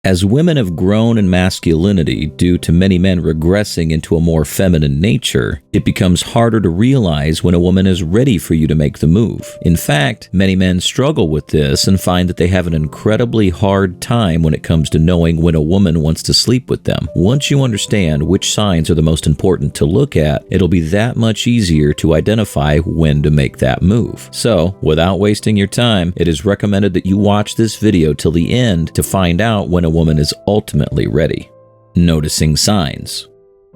As women have grown in masculinity due to many men regressing into a more feminine nature, it becomes harder to realize when a woman is ready for you to make the move. In fact, many men struggle with this and find that they have an incredibly hard time when it comes to knowing when a woman wants to sleep with them. Once you understand which signs are the most important to look at, it'll be that much easier to identify when to make that move. So, without wasting your time, it is recommended that you watch this video till the end to find out when a woman is ultimately ready. Noticing signs.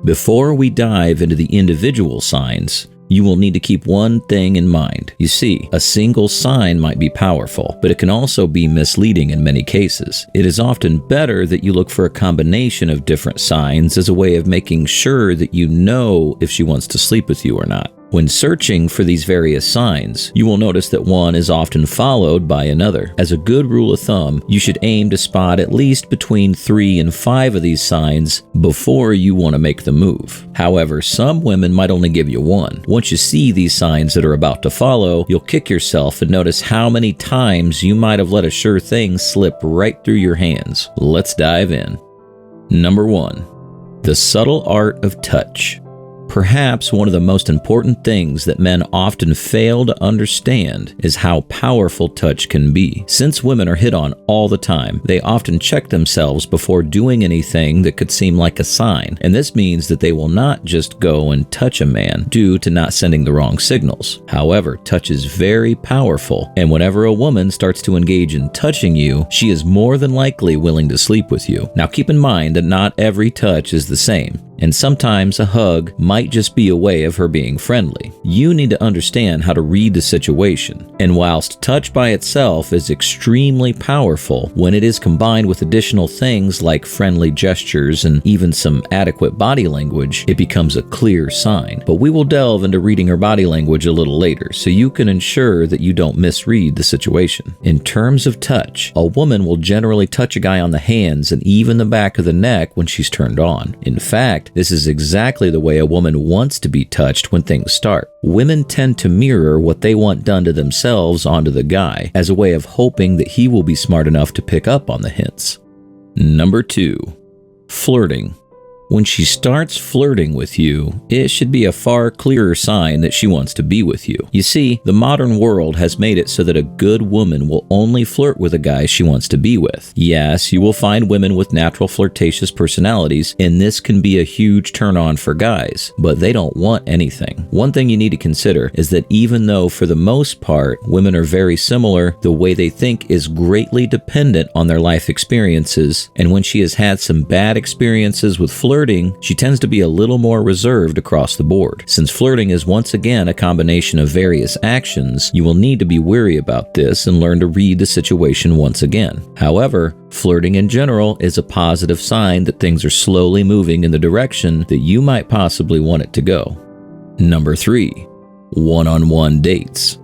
Before we dive into the individual signs, you will need to keep one thing in mind. You see, a single sign might be powerful, but it can also be misleading in many cases. It is often better that you look for a combination of different signs as a way of making sure that you know if she wants to sleep with you or not. When searching for these various signs, you will notice that one is often followed by another. As a good rule of thumb, you should aim to spot at least between 3 and 5 of these signs before you want to make the move. However, some women might only give you one. Once you see these signs that are about to follow, you'll kick yourself and notice how many times you might have let a sure thing slip right through your hands. Let's dive in. Number 1. The subtle art of touch. Perhaps one of the most important things that men often fail to understand is how powerful touch can be. Since women are hit on all the time, they often check themselves before doing anything that could seem like a sign, and this means that they will not just go and touch a man due to not sending the wrong signals. However, touch is very powerful, and whenever a woman starts to engage in touching you, she is more than likely willing to sleep with you. Now keep in mind that not every touch is the same, and sometimes a hug might just be a way of her being friendly. You need to understand how to read the situation. And whilst touch by itself is extremely powerful, when it is combined with additional things like friendly gestures and even some adequate body language, it becomes a clear sign. But we will delve into reading her body language a little later, so you can ensure that you don't misread the situation. In terms of touch, a woman will generally touch a guy on the hands and even the back of the neck when she's turned on. In fact, this is exactly the way a woman wants to be touched when things start. Women tend to mirror what they want done to themselves onto the guy, as a way of hoping that he will be smart enough to pick up on the hints. Number 2. Flirting. When she starts flirting with you, it should be a far clearer sign that she wants to be with you. You see, the modern world has made it so that a good woman will only flirt with a guy she wants to be with. Yes, you will find women with natural flirtatious personalities, and this can be a huge turn-on for guys, but they don't want anything. One thing you need to consider is that even though for the most part women are very similar, the way they think is greatly dependent on their life experiences, and when she has had some bad experiences with flirting, she tends to be a little more reserved across the board. Since flirting is once again a combination of various actions, you will need to be wary about this and learn to read the situation once again. However, flirting in general is a positive sign that things are slowly moving in the direction that you might possibly want it to go. Number 3. One-on-one dates.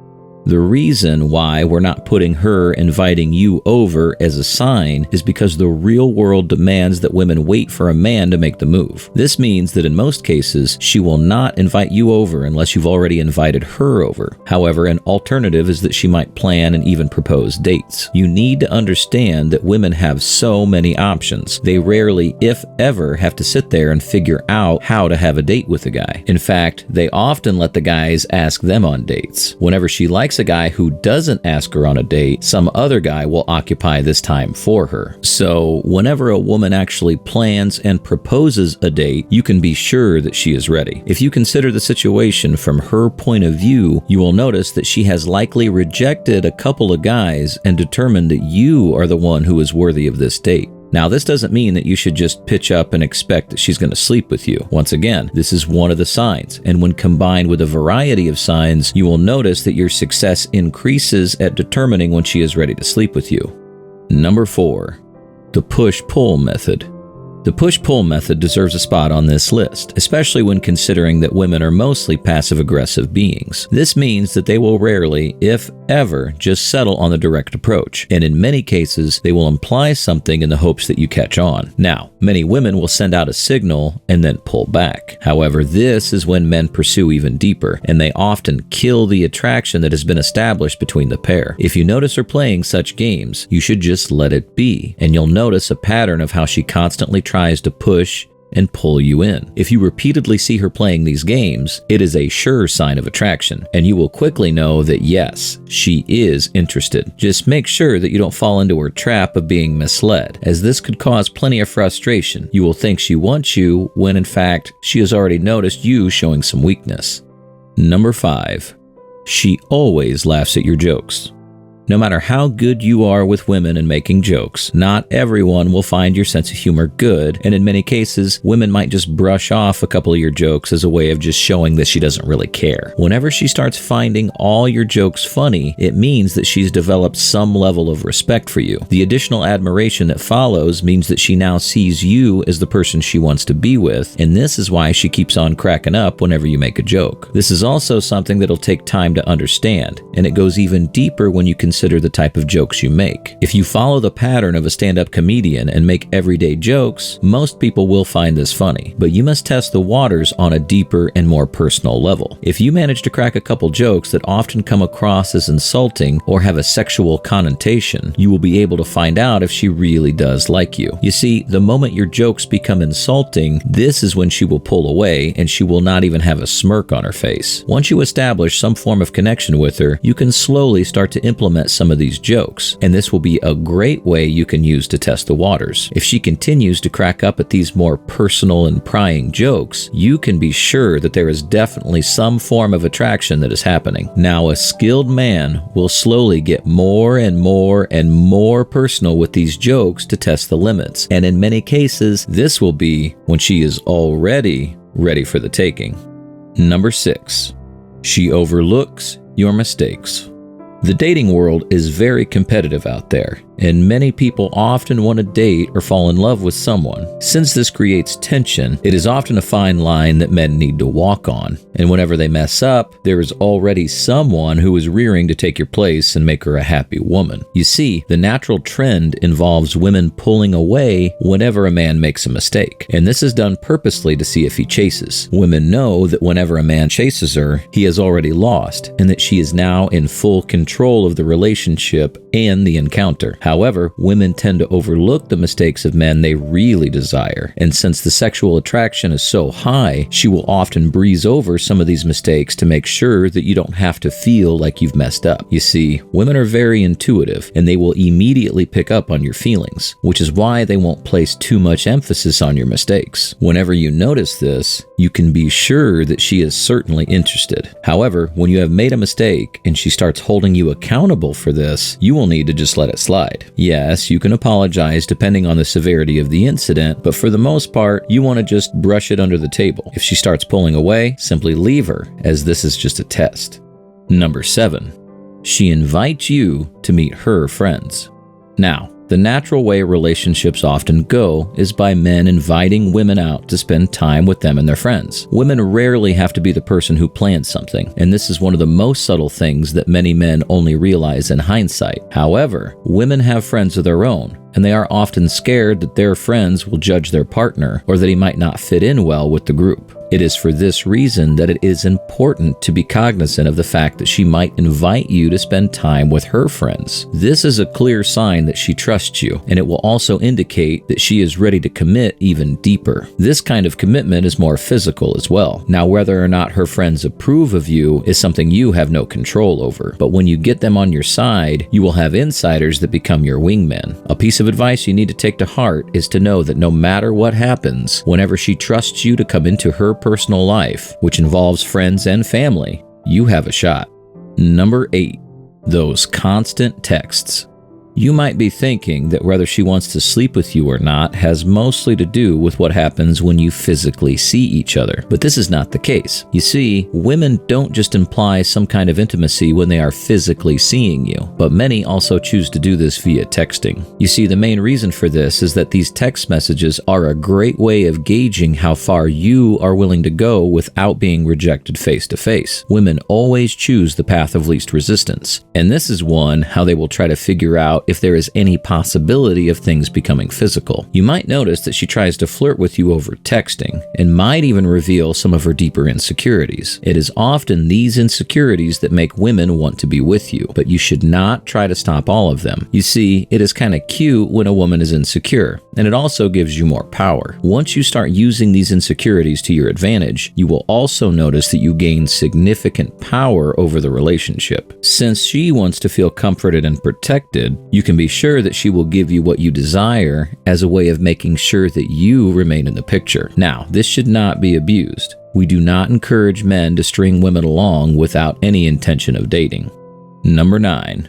The reason why we're not putting her inviting you over as a sign is because the real world demands that women wait for a man to make the move. This means that in most cases, she will not invite you over unless you've already invited her over. However, an alternative is that she might plan and even propose dates. You need to understand that women have so many options. They rarely, if ever, have to sit there and figure out how to have a date with a guy. In fact, they often let the guys ask them on dates. Whenever she likes a guy who doesn't ask her on a date, some other guy will occupy this time for her. So whenever a woman actually plans and proposes a date, you can be sure that she is ready. If you consider the situation from her point of view, you will notice that she has likely rejected a couple of guys and determined that you are the one who is worthy of this date. Now, this doesn't mean that you should just pitch up and expect that she's going to sleep with you. Once again, this is one of the signs, and when combined with a variety of signs, you will notice that your success increases at determining when she is ready to sleep with you. Number 4. The push-pull method. The push-pull method deserves a spot on this list, especially when considering that women are mostly passive-aggressive beings. This means that they will rarely, if ever just settle on the direct approach, and in many cases, they will imply something in the hopes that you catch on. Now, many women will send out a signal and then pull back. However, this is when men pursue even deeper, and they often kill the attraction that has been established between the pair. If you notice her playing such games, you should just let it be, and you'll notice a pattern of how she constantly tries to push and pull you in. If you repeatedly see her playing these games, it is a sure sign of attraction, and you will quickly know that yes, she is interested. Just make sure that you don't fall into her trap of being misled, as this could cause plenty of frustration. You will think she wants you when in fact she has already noticed you showing some weakness. Number 5. She always laughs at your jokes. No matter how good you are with women and making jokes, not everyone will find your sense of humor good, and in many cases, women might just brush off a couple of your jokes as a way of just showing that she doesn't really care. Whenever she starts finding all your jokes funny, it means that she's developed some level of respect for you. The additional admiration that follows means that she now sees you as the person she wants to be with, and this is why she keeps on cracking up whenever you make a joke. This is also something that'll take time to understand, and it goes even deeper when you consider the type of jokes you make. If you follow the pattern of a stand-up comedian and make everyday jokes, most people will find this funny, but you must test the waters on a deeper and more personal level. If you manage to crack a couple jokes that often come across as insulting or have a sexual connotation, you will be able to find out if she really does like you. You see, the moment your jokes become insulting, this is when she will pull away and she will not even have a smirk on her face. Once you establish some form of connection with her, you can slowly start to implement some of these jokes, and this will be a great way you can use to test the waters. If she continues to crack up at these more personal and prying jokes, you can be sure that there is definitely some form of attraction that is happening. Now, a skilled man will slowly get more and more and more personal with these jokes to test the limits, and in many cases, this will be when she is already ready for the taking. Number 6. She overlooks your mistakes. The dating world is very competitive out there, and many people often want to date or fall in love with someone. Since this creates tension, it is often a fine line that men need to walk on, and whenever they mess up, there is already someone who is rearing to take your place and make her a happy woman. You see, the natural trend involves women pulling away whenever a man makes a mistake, and this is done purposely to see if he chases. Women know that whenever a man chases her, he has already lost, and that she is now in full control of the relationship and the encounter. However, women tend to overlook the mistakes of men they really desire, and since the sexual attraction is so high, she will often breeze over some of these mistakes to make sure that you don't have to feel like you've messed up. You see, women are very intuitive, and they will immediately pick up on your feelings, which is why they won't place too much emphasis on your mistakes. Whenever you notice this, you can be sure that she is certainly interested. However, when you have made a mistake and she starts holding you accountable for this, you will need to just let it slide. Yes, you can apologize depending on the severity of the incident, but for the most part, you want to just brush it under the table. If she starts pulling away, simply leave her, as this is just a test. Number 7. She invites you to meet her friends. Now, the natural way relationships often go is by men inviting women out to spend time with them and their friends. Women rarely have to be the person who plans something, and this is one of the most subtle things that many men only realize in hindsight. However, women have friends of their own, and they are often scared that their friends will judge their partner or that he might not fit in well with the group. It is for this reason that it is important to be cognizant of the fact that she might invite you to spend time with her friends. This is a clear sign that she trusts you, and it will also indicate that she is ready to commit even deeper. This kind of commitment is more physical as well. Now, whether or not her friends approve of you is something you have no control over, but when you get them on your side, you will have insiders that become your wingmen. A piece of advice you need to take to heart is to know that no matter what happens, whenever she trusts you to come into her personal life, which involves friends and family, you have a shot. Number 8. Those constant texts. You might be thinking that whether she wants to sleep with you or not has mostly to do with what happens when you physically see each other, but this is not the case. You see, women don't just imply some kind of intimacy when they are physically seeing you, but many also choose to do this via texting. You see, the main reason for this is that these text messages are a great way of gauging how far you are willing to go without being rejected face to face. Women always choose the path of least resistance, and this is one how they will try to figure out if there is any possibility of things becoming physical. You might notice that she tries to flirt with you over texting and might even reveal some of her deeper insecurities. It is often these insecurities that make women want to be with you, but you should not try to stop all of them. You see, it is kind of cute when a woman is insecure, and it also gives you more power. Once you start using these insecurities to your advantage, you will also notice that you gain significant power over the relationship. Since she wants to feel comforted and protected, you can be sure that she will give you what you desire as a way of making sure that you remain in the picture. Now, this should not be abused. We do not encourage men to string women along without any intention of dating. Number 9.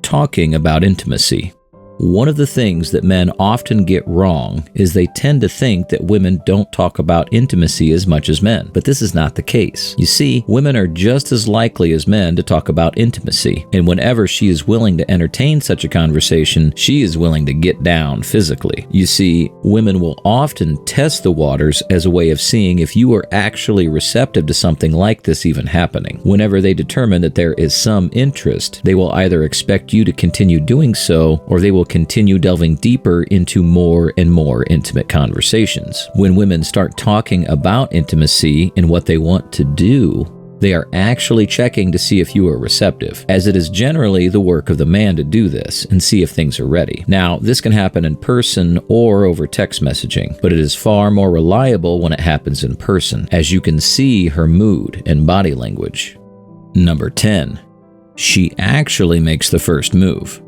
Talking about intimacy. One of the things that men often get wrong is they tend to think that women don't talk about intimacy as much as men, but this is not the case. You see, women are just as likely as men to talk about intimacy, and whenever she is willing to entertain such a conversation, she is willing to get down physically. You see, women will often test the waters as a way of seeing if you are actually receptive to something like this even happening. Whenever they determine that there is some interest, they will either expect you to continue doing so, or they will continue delving deeper into more and more intimate conversations. When women start talking about intimacy and what they want to do, they are actually checking to see if you are receptive, as it is generally the work of the man to do this and see if things are ready. Now, this can happen in person or over text messaging, but it is far more reliable when it happens in person, as you can see her mood and body language. Number 10. She actually makes the first move.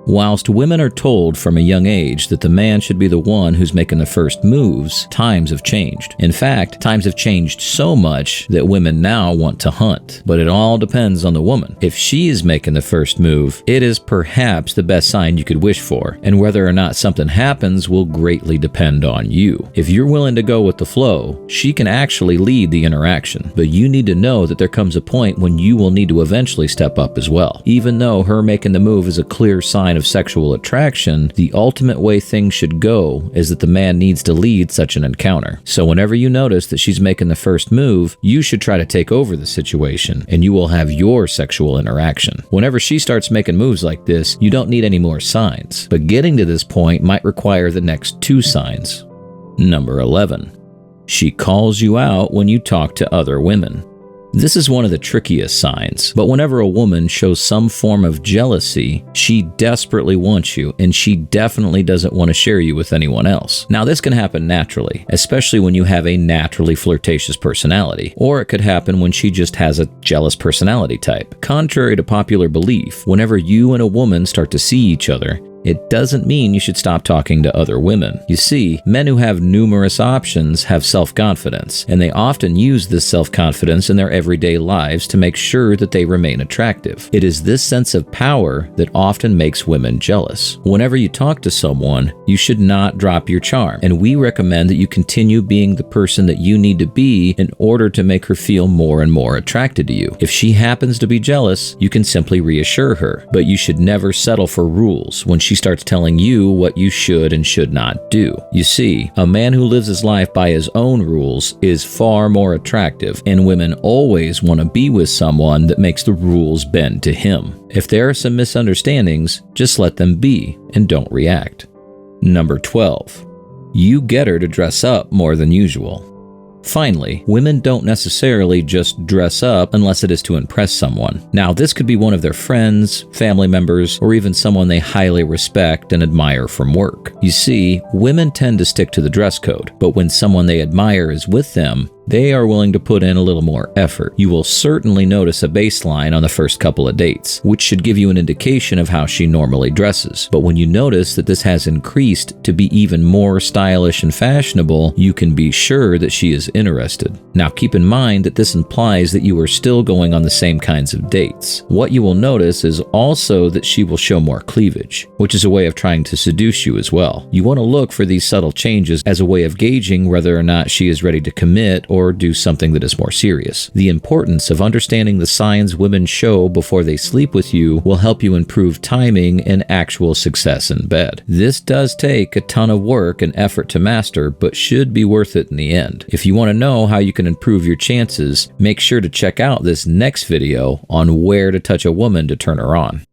Whilst women are told from a young age that the man should be the one who's making the first moves, times have changed. In fact, times have changed so much that women now want to hunt. But it all depends on the woman. If she is making the first move, it is perhaps the best sign you could wish for, and whether or not something happens will greatly depend on you. If you're willing to go with the flow, she can actually lead the interaction, but you need to know that there comes a point when you will need to eventually step up as well. Even though her making the move is a clear sign of sexual attraction, the ultimate way things should go is that the man needs to lead such an encounter. So whenever you notice that she's making the first move, you should try to take over the situation, and you will have your sexual interaction. Whenever she starts making moves like this, you don't need any more signs, but getting to this point might require the next 2 signs. Number 11. She calls you out when you talk to other women. This is one of the trickiest signs, but whenever a woman shows some form of jealousy, she desperately wants you, and she definitely doesn't want to share you with anyone else. Now, this can happen naturally, especially when you have a naturally flirtatious personality, or it could happen when she just has a jealous personality type. Contrary to popular belief, whenever you and a woman start to see each other, it doesn't mean you should stop talking to other women. You see, men who have numerous options have self-confidence, and they often use this self-confidence in their everyday lives to make sure that they remain attractive. It is this sense of power that often makes women jealous. Whenever you talk to someone, you should not drop your charm, and we recommend that you continue being the person that you need to be in order to make her feel more and more attracted to you. If she happens to be jealous, you can simply reassure her, but you should never settle for rules when she starts telling you what you should and should not do. You see, a man who lives his life by his own rules is far more attractive, and women always want to be with someone that makes the rules bend to him. If there are some misunderstandings, just let them be and don't react. Number 12. You get her to dress up more than usual. Finally, women don't necessarily just dress up unless it is to impress someone. Now, this could be one of their friends, family members, or even someone they highly respect and admire from work. You see, women tend to stick to the dress code, but when someone they admire is with them, They are willing to put in a little more effort. You will certainly notice a baseline on the first couple of dates, which should give you an indication of how she normally dresses. But when you notice that this has increased to be even more stylish and fashionable, you can be sure that she is interested. Now keep in mind that this implies that you are still going on the same kinds of dates. What you will notice is also that she will show more cleavage, which is a way of trying to seduce you as well. You want to look for these subtle changes as a way of gauging whether or not she is ready to commit or do something that is more serious. The importance of understanding the signs women show before they sleep with you will help you improve timing and actual success in bed. This does take a ton of work and effort to master, but should be worth it in the end. If you want to know how you can improve your chances, make sure to check out this next video on where to touch a woman to turn her on.